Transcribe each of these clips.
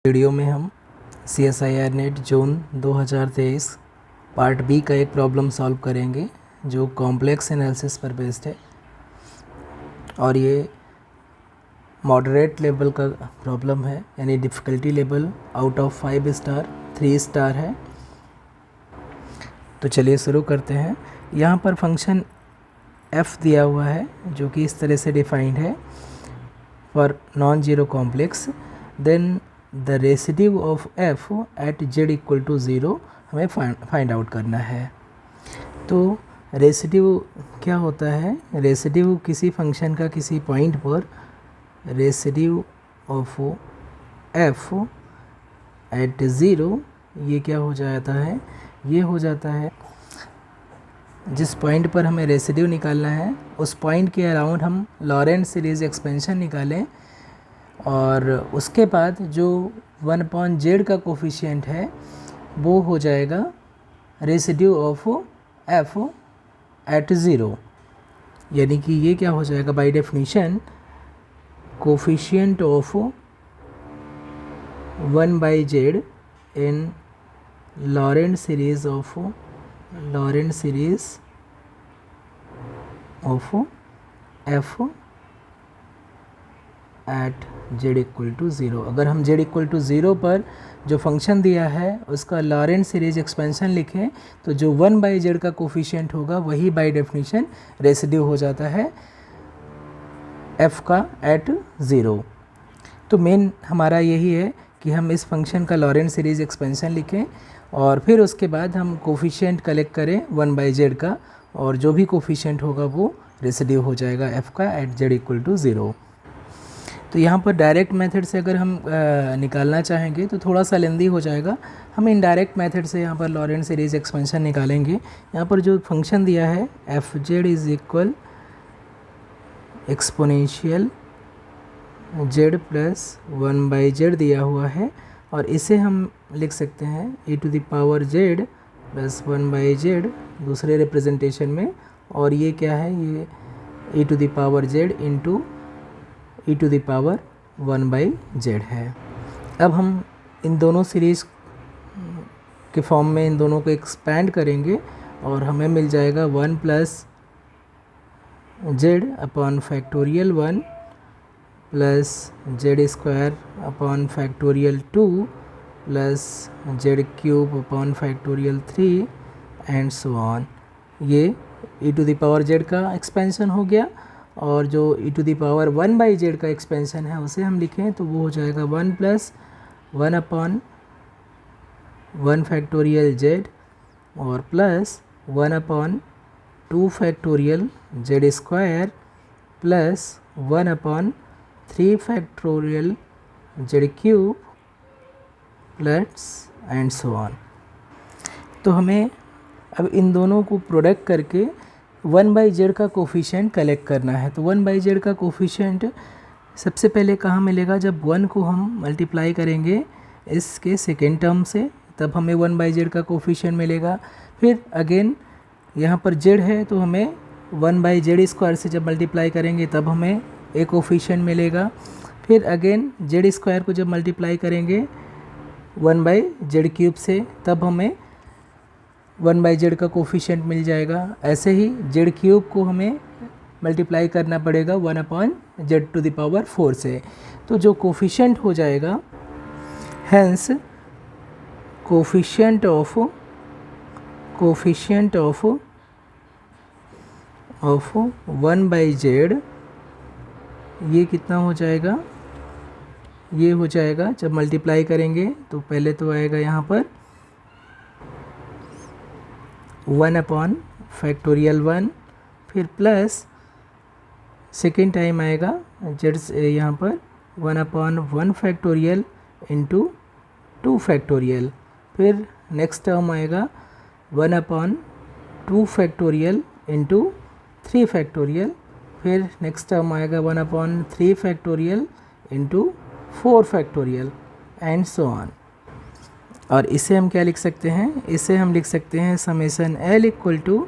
Video में हम CSIR net जून 2023 part B का एक प्रॉब्लम सॉल्व करेंगे जो कॉम्प्लेक्स एनालिसिस पर बेस्ड है और ये मॉडरेट लेवल का प्रॉब्लम है, यानी difficulty level out of 5 star 3 star है। तो चलिए शुरू करते हैं। यहाँ पर फंक्शन f दिया हुआ है जो कि इस तरह से डिफाइंड है for non zero complex, then the residue of f at z equal to 0 हमें फाइंड आउट करना है। तो रेसिड्यू क्या होता है? रेसिड्यू किसी फंक्शन का किसी पॉइंट पर रेसिड्यू ऑफ f एट 0 ये क्या हो जाता है? ये हो जाता है जिस पॉइंट पर हमें रेसिड्यू निकालना है उस पॉइंट के अराउंड हम लॉरेंट सीरीज़ एक्सपेंशन निकालें और उसके बाद जो 1/z का कोफिशिएंट है वो हो जाएगा रेसिड्यू ऑफ f एट 0, यानी कि ये क्या हो जाएगा? By definition coefficient of 1/z in Laurent series of f at z equal to 0। अगर हम z इक्वल टू 0 पर जो फंक्शन दिया है उसका लॉरेंट सीरीज एक्सपेंशन लिखें तो जो 1/z का कोफिशिएंट होगा वही बाय डेफिनेशन रेसिड्यू हो जाता है f का एट 0। तो मेन हमारा यही है कि हम इस फंक्शन का लॉरेंट सीरीज एक्सपेंशन लिखें और फिर उसके बाद हम कोफिशिएंट कलेक्ट करें 1/z का, और जो भी कोफिशिएंट होगा वो रेसिड्यू हो जाएगा f का एट z इक्वल टू 0। तो यहाँ पर डायरेक्ट मेथड से अगर हम निकालना चाहेंगे तो थोड़ा सा लेंदी हो जाएगा। हम इनडायरेक्ट मेथड से यहाँ पर लॉरेंट सीरीज एक्सपेंशन निकालेंगे। यहाँ पर जो फंक्शन दिया है fz is equal exponential z plus 1/z दिया हुआ है और इसे हम लिख सकते हैं e to the power z plus 1/z दूसरे रिप्रेजेंटेशन में, और ये क्या है? ये e to the power z into e to the power 1/z है। अब हम इन दोनों सीरीज़ के फॉर्म में इन दोनों को एक्सपैंड करेंगे और हमें मिल जाएगा 1 plus z upon factorial 1 plus z square upon factorial 2 plus z cube upon factorial 3 and so on. ये e to the power z का एक्सपेंशन हो गया, और जो e to the power 1/z का एक्सपेंशन है उसे हम लिखें तो वो हो जाएगा 1 प्लस 1 अपॉन 1 फैक्टोरियल z और plus 1 upon 2 factorial z square plus 1 upon 3 factorial z cube plus and so on. तो हमें अब इन दोनों को प्रोडक्ट करके 1/z का कोफिशिएंट कलेक्ट करना है। तो 1/z का कोफिशिएंट सबसे पहले कहाँ मिलेगा? जब 1 को हम मल्टीप्लाई करेंगे इसके सेकेंड टर्म से तब हमें 1/z का कोफिशिएंट मिलेगा। फिर अगेन यहाँ पर z है तो हमें 1/z स्क्वायर से जब मल्टीप्लाई करेंगे तब हमें एक कोफिशिएंट मिलेगा। फिर अगेन z स्क्वायर को जब मल्टीप्लाई करेंगे 1/z क्यूब से तब हमें 1/z का कोफिशिएंट मिल जाएगा। ऐसे ही z क्यूब को हमें मल्टीप्लाई करना पड़ेगा 1 upon z to the power 4 से। तो जो कोफिशिएंट हो जाएगा, हैंस कोफिशिएंट ऑफ 1/z ये कितना हो जाएगा? ये हो जाएगा जब मल्टीप्लाई करेंगे तो पहले तो आएगा यहाँ पर 1 अपॉन फैक्टोरियल 1, फिर प्लस सेकेंड टाइम आएगा z यहाँ पर 1 अपॉन 1 फैक्टोरियल इंटू 2 फैक्टोरियल, फिर नेक्स्ट टर्म आएगा 1 अपॉन 2 फैक्टोरियल इंटू 3 फैक्टोरियल, फिर नेक्स्ट टर्म आएगा 1 upon 3 factorial into 4 factorial and so on. और इसे हम क्या लिख सकते हैं? इसे हम लिख सकते हैं summation l equal to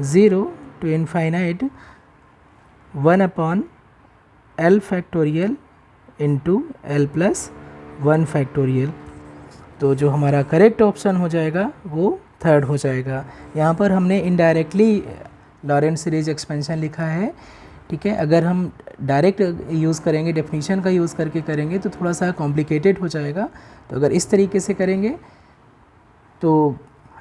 0 to infinite 1 upon l factorial into l plus 1 factorial. तो जो हमारा करेक्ट ऑप्शन हो जाएगा वो थर्ड हो जाएगा। यहाँ पर हमने इनडायरेक्टली लॉरेंट सीरीज एक्सपेंशन लिखा है, ठीक है। अगर हम डायरेक्ट यूज़ करेंगे, डेफिनेशन का यूज़ करके करेंगे तो थोड़ा सा कॉम्प्लिकेटेड हो जाएगा। तो अगर इस तरीके से करेंगे तो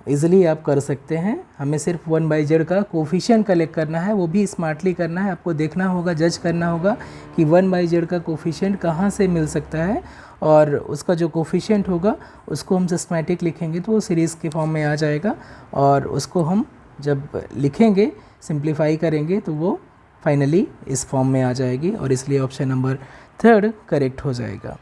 ईज़िली आप कर सकते हैं। हमें सिर्फ 1/z का कोफिशिएंट कलेक्ट करना है, वो भी स्मार्टली करना है। आपको देखना होगा, जज करना होगा कि 1/z का कोफिशिएंट कहाँ से मिल सकता है, और उसका जो कोफिशिएंट होगा उसको हम सिस्टमैटिक लिखेंगे तो वो सीरीज़ के फॉर्म में आ जाएगा, और उसको हम जब लिखेंगे, सिंप्लीफाई करेंगे तो वो फाइनली इस फॉर्म में आ जाएगी, और इसलिए ऑप्शन नंबर थर्ड करेक्ट हो जाएगा।